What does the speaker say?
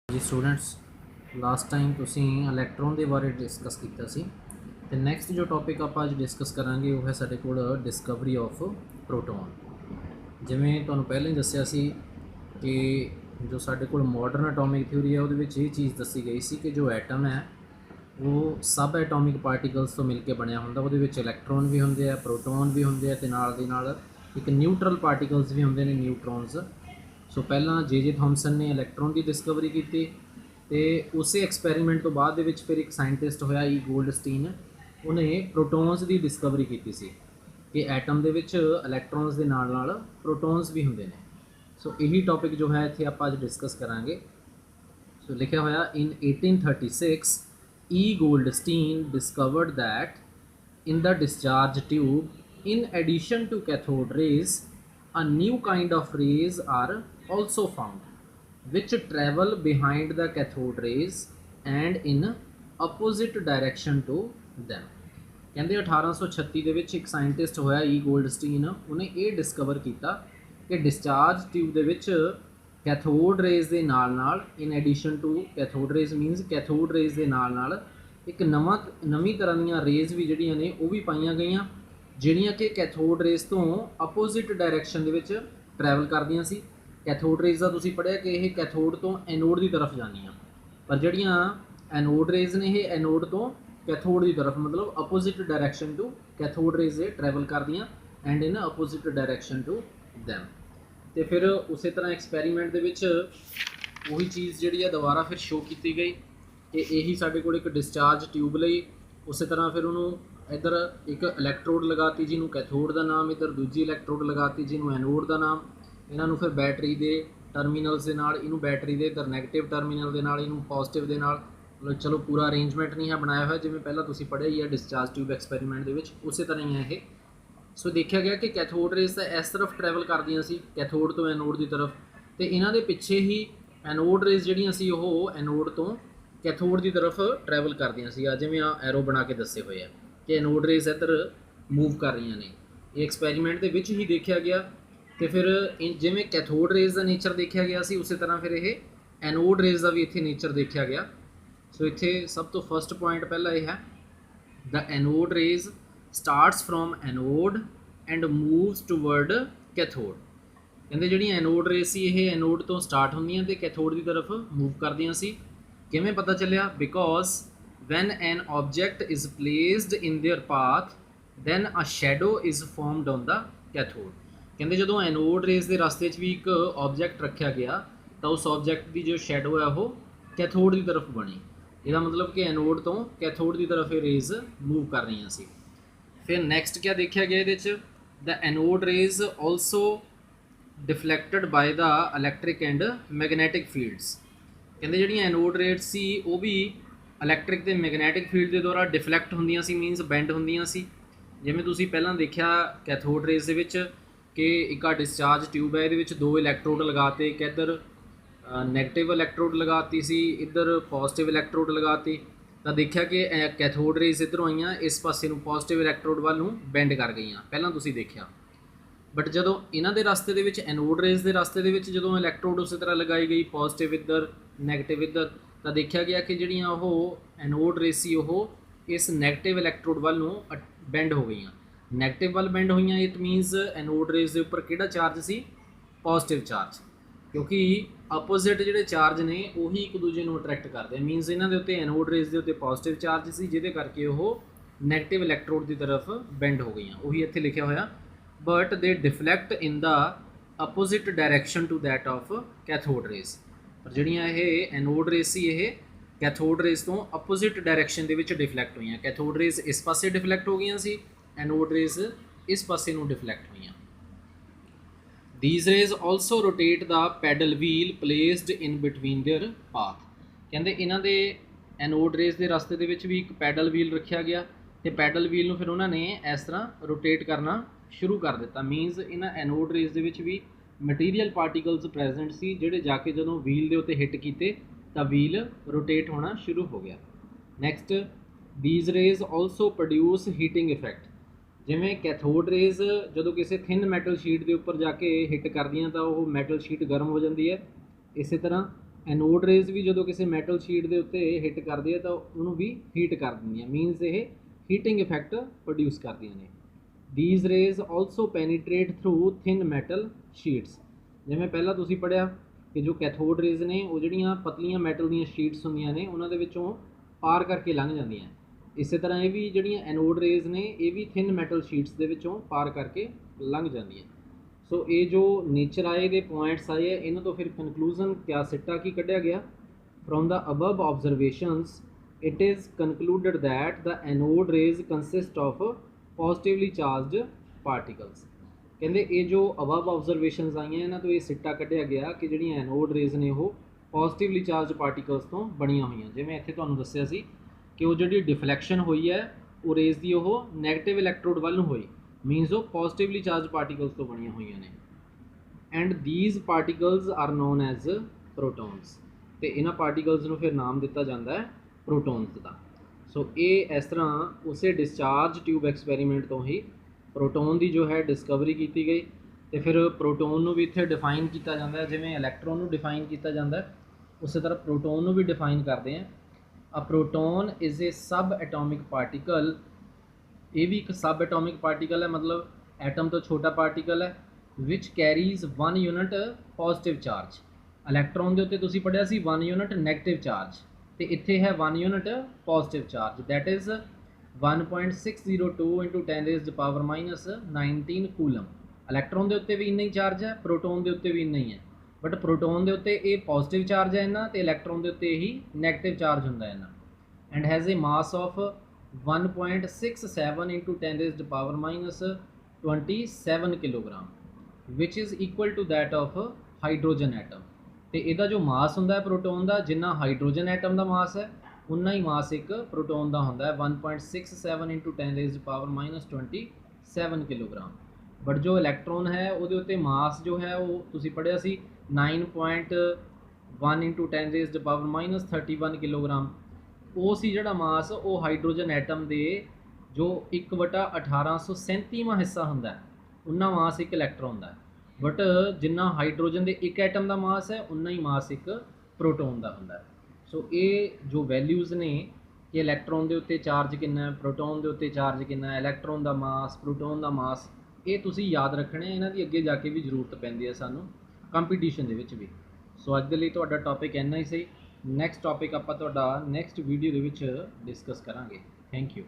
जी students, last time तुसी electron के बारे डिस्कस किया सी ते नैक्सट जो टॉपिक आप अज डिस्कस करांगे वो है साडे कोल डिस्कवरी ऑफ प्रोटोन। जिवें तुहानूं पहले ही दस्सिया सी कि जो साडे कोल मॉडर्न एटॉमिक थ्योरी है उहदे विच ये चीज़ दसी गई सी कि जो एटम है वो सब एटॉमिक पार्टिकल्स तो मिल के बनया हुंदा। उहदे विच इलैक्ट्रॉन भी हुंदे आ, प्रोटोन भी हुंदे आ ते नाल दी नाल एक न्यूट्रल पार्टिकल्स भी हुंदे ने, न्यूट्रॉन्स। सो पहला जे थॉमसन ने इलैक्ट्रॉन की डिस्कवरी की तो उस एक्सपैरीमेंट तो बाद फिर एक साइंटिस्ट होया ई गोल्डस्टीन, उन्हें प्रोटोन्स की डिस्कवरी की सी कि एटम के इलैक्ट्रॉन्स के नाल नाल प्रोटोन्स भी होंगे ने। सो यही टॉपिक जो है इतने आप अज डिस्कस करांगे। सो लिखा होया इन 1836 ई Goldstein discovered that in the discharge tube in addition to cathode rays a new kind of rays are also found which travel behind the cathode rays and in opposite direction to them। ਕਹਿੰਦੇ 1836 ਦੇ ਵਿੱਚ ਇੱਕ scientist ਹੋਇਆ ਈ ਗੋਲਡਸਟੀਨ, ਉਹਨੇ ਇਹ discover ਕੀਤਾ ਕਿ discharge tube ਦੇ ਵਿੱਚ ਕੈਥੋਡ ਰੇਜ਼ ਦੇ ਨਾਲ in addition to cathode rays means cathode rays ਦੇ ਨਾਲ ਇੱਕ ਨਵੀਂ ਤਰ੍ਹਾਂ ਦੀਆਂ ਰੇਜ਼ ਵੀ ਜਿਹੜੀਆਂ ਨੇ ਉਹ ਵੀ ਪਾਈਆਂ ਗਈਆਂ, ਜਿਹੜੀਆਂ ਕਿ ਕੈਥੋਡ ਰੇਜ਼ ਤੋਂ ਆਪੋਜ਼ਿਟ ਡਾਇਰੈਕਸ਼ਨ ਦੇ ਵਿੱਚ ਟਰੈਵਲ ਕਰਦੀਆਂ ਸੀ। ਕੈਥੋਡ ਰੇਜ਼ ਦਾ ਤੁਸੀਂ ਪੜ੍ਹਿਆ ਕਿ ਇਹ ਕੈਥੋਡ ਤੋਂ ਐਨੋਡ ਦੀ ਤਰਫ ਜਾਂਦੀਆਂ, ਪਰ ਜਿਹੜੀਆਂ ਐਨੋਡ ਰੇਜ਼ ਨੇ ਇਹ ਐਨੋਡ ਤੋਂ कैथोड की तरफ मतलब opposite direction to cathode rays travel कर दियाँ and in opposite direction to them. तो फिर उस तरह एक्सपैरीमेंट के वही चीज़ जी दोबारा फिर शो की गई कि यही साढ़े को एक डिस्चार्ज ट्यूब लई। उस तरह फिर उन्होंने इधर एक इलैक्ट्रोड लगाती जिन्होंने कैथोड का नाम, इधर दूजी इलैक्ट्रोड लगाती जिन्होंने एनोड का नाम। इन्हों फिर बैटरी के टर्मीनल्स के नाल, इनू बैटरी के इधर नैगेटिव टर्मीनल के नाल, इनू पॉजिटिव के नाल, मतलब चलो पूरा अरेंजमेंट नहीं है बनाया हुआ जिवें पहला तुसीं पढ़िया ही है डिस्चार्ज ट्यूब एक्सपैरीमेंट के उस तरह ही है ये। सो देखा गया कि कैथोड रेज तो इस तरफ ट्रैवल करदियां सी कैथोड तो एनोड की तरफ, तो इन्हां दे पिछे ही एनोड रेज जिहड़ियां सी ओह एनोड तो कैथोड की तरफ ट्रैवल करदियां सी। जिवें एरो बना के दसे हुए हैं कि एनोड रेज इधर मूव कर रही ने, ये एक्सपैरीमेंट के विच ही देखा गया। तो फिर जिवें कैथोड रेज का नेचर देखा गया सी उस तरह फिर ये एनोड रेज का भी इत्थे नेचर देखा गया। सो इत्थे सब तो फर्स्ट पॉइंट पहला यह है the anode raise starts from anode and moves toward cathode. कहते जी एनोड रेज सी ये एनोड तो स्टार्ट होंदियां ते कैथोड की तरफ मूव करदियां सी। किवें पता चलिया? Because when an object is placed in their path then a shadow is formed on the cathode. कहते जो एनोड रेज के रास्ते भी एक ऑब्जैक्ट रखा गया तो उस ऑब्जैक्ट की जो शैडो है वो कैथोड की तरफ बनी। इसका मतलब कि एनोड तो कैथोड की तरफ रेज मूव कर रही सी। फिर नैक्सट क्या देखा गया ये the anode rays also deflected by the electric and magnetic fields. कहते जी एनोड रेज सी वो भी इलैक्ट्रिक तो मैगनैटिक फील्ड के द्वारा डिफ्लैक्ट होंदियां सी, मीनस बेंड होंदियां सी। जिवें तुसीं पहलां देखा कैथोड रेज दे विच कि एक डिस्चार्ज ट्यूब है, ये दो इलैक्ट्रोड लगाते, एक इधर नैगेटिव इलैक्ट्रोड लगाती सी, इधर पॉजिटिव इलैक्ट्रोड लगाती, तो देखा कि कैथोड रेज इधरों आईयां इस पासे नूं पॉजिटिव इलैक्ट्रोड वाल नूं बेंड कर गई। पहलां तुसीं देखा, बट जदों इन्हां दे रास्ते दे विच एनोड रेज के रास्ते दे विच जदों इलैक्ट्रोड उस तरह लगाई गई पॉजिटिव इधर नैगेटिव इधर, तो देखा गया कि जिहड़ियां ओह एनोड रेज सी ओह इस नैगेटिव इलैक्ट्रोड वाल नूं बेंड हो गई। नैगेटिव वाल बेंड होईयां, इट मीनस एनोड रेज के उपर किहड़ा चार्ज सी? पॉजिटिव चार्ज, क्योंकि अपोजिट जोड़े चार्ज ने उही एक दूजे को अट्रैक्ट करते हैं। मीनस इन्हों के उत्ते एनोड रेज के उत्ते पॉजिटिव चार्ज सी जिहदे करके वो नैगेटिव इलैक्ट्रोड की तरफ बेंड हो गई। उही इत्थे लिखा होया but they deflect in the opposite direction to that of cathode rays. पर जिहड़ियां ये एनोड रेज सी ये कैथोड रेज तो अपोजिट डायरैक्शन के डिफ्लैक्ट हुई। कैथोड रेज इस पासे डिफ्लैक्ट हो गई सी, एनोड रेज इस पासे नूं डिफ्लैक्ट हुई। These rays also rotate the paddle wheel placed in between their path। कहते इन्हां दे एनोड रेज के रास्ते दे विच भी एक पैडल व्हील रखा गया, तो पैडल व्हील नूं फिर उन्होंने इस तरह रोटेट करना शुरू कर दिता। मीनस इन्हां एनोड रेज दे विच भी मटीरियल पार्टिकल्स प्रेजेंट सी जिहड़े जाके जदों व्हील के उत्ते हिट कीते तो व्हील रोटेट होना शुरू हो गया। Next these raise also produce heating effect. जिमें कैथोड रेज जो किसी थिन मैटल शीट के उपर जाके हिट करदियाँ तो वह मैटल शीट गर्म हो जाती है। इस तरह एनोड रेज भी जो किसी मैटल शीट के उत्ते हिट करती है तो उन्होंने भी हीट कर देंगे, मीनस ये हीटिंग इफैक्ट प्रोड्यूस करदियाँ ने। These rays also penetrate through thin metal sheets. जिमें पहला तुसी पढ़िया कि जो कैथोड रेज ने वो जड़ियाँ पतलियाँ मैटल दी शीट्स होंदियां ने उन्होंने विचों पार करके लंघ जांदियां। इस तरह ये भी जड़ियाँ एनोड रेज ने ये भी थिन मैटल शीट्स दे विचों पार करके लंघ जांदियां। सो ये जो नेचर आए दे पॉइंट्स आए है, इन्हों तो फिर कनकलूजन क्या सिट्टा की कढ़िया गया from the above observations it is concluded that the anode rays consist of positively charge particles. कहते ये जो अबव ऑब्जरवेशंस आई हैं इन्हों तो ये सिट्टा कढ़िया गया कि जिहड़ियां एनोड रेज ने वो पॉजिटिवली चार्ज पार्टिकल्स तो बनिया हुई। जिवें इत्थे तुहानूं दस्सिया सी कि वो जिहड़ी डिफ्लैक्शन हुई है वो रेज की वो नैगेटिव इलैक्ट्रोड वाल नूं हुई, मीनस वो पॉजिटिवली चार्ज पार्टिकल्स तो बनिया हुई ने। And these particles are known as protons. तो इन्हां पार्टिकल्स नूं फिर नाम दिता जाता है प्रोटोन्स का। सो ये इस तरह उस डिस्चार्ज ट्यूब एक्सपैरीमेंट तो ही प्रोटोन की जो है डिस्कवरी की गई। तो फिर प्रोटोन नूं भी इत्थे डिफाइन किया जाता है, जिवें इलैक्ट्रॉन नूं डिफाइन किया जाता है उस तरह प्रोटोन नूं भी डिफाइन करते हैं। अ प्रोटोन इज़ ए सब एटॉमिक पार्टिकल। ये भी एक सब एटॉमिक पार्टिकल है, मतलब एटम तो छोटा पार्टिकल है which carries 1 unit positive charge. Electron के उत्ते तुसीं पढ़िया सी 1 यूनिट नैगेटिव चार्ज, तो इत्थे है 1 unit positive charge that is 1.602 into 10⁻⁻19 coulomb. Electron के उत्ते भी इन्ना ही चार्ज है, प्रोटोन के उत्ते भी इन्ना ही है, बट प्रोटोन के उत्ते ये पॉजिटिव चार्ज है इन्ना, तो इलैक्ट्रॉन के उत्ते ही नैगेटिव चार्ज होंदा है इन्ना। And has a mass of 1.67 into 10⁻27 kilogram which is equal to that of hydrogen atom. तो यदा जो मास होंदा है प्रोटोन का, जिन्ना हाइड्रोजन एटम का मास है उन्ना ही मास एक प्रोटोन का होंदा है 1.67 इंटू 10⁻27 किलोग्राम। बट जो इलैक्ट्रॉन है वो उत्ते मास जो है वो तुसीं पढ़िया सी 9.1 इंटू 10⁻31 किलोग्राम। वो सी जिहड़ा मास वो हाइड्रोजन एटम के जो 1/1837वां हिस्सा होंदा है उन्ना मास एक इलैक्ट्रॉन का है। बट जिन्ना हाइड्रोजन के एक एटम का मास है उन्ना ही मास एक प्रोटोन का होंदा है। सो ये जो वैल्यूज़ ने कि इलैक्ट्रॉन के उत्ते चार्ज कितना है, प्रोटोन के उत्ते चार्ज कितना है, इलैक्ट्रॉन का मास, प्रोटोन का मास, ये तुसीं याद रखने, इन्हां दी अगे जाके भी जरूरत पैंदी है सानूं कंपीटीशन दे विच भी। सो अज दे लई तुहाडा टॉपिक इन्ना ही सही। नैक्सट टॉपिक आपां तुहाडा नैक्सट वीडियो दे विच डिस्कस करांगे। Thank you.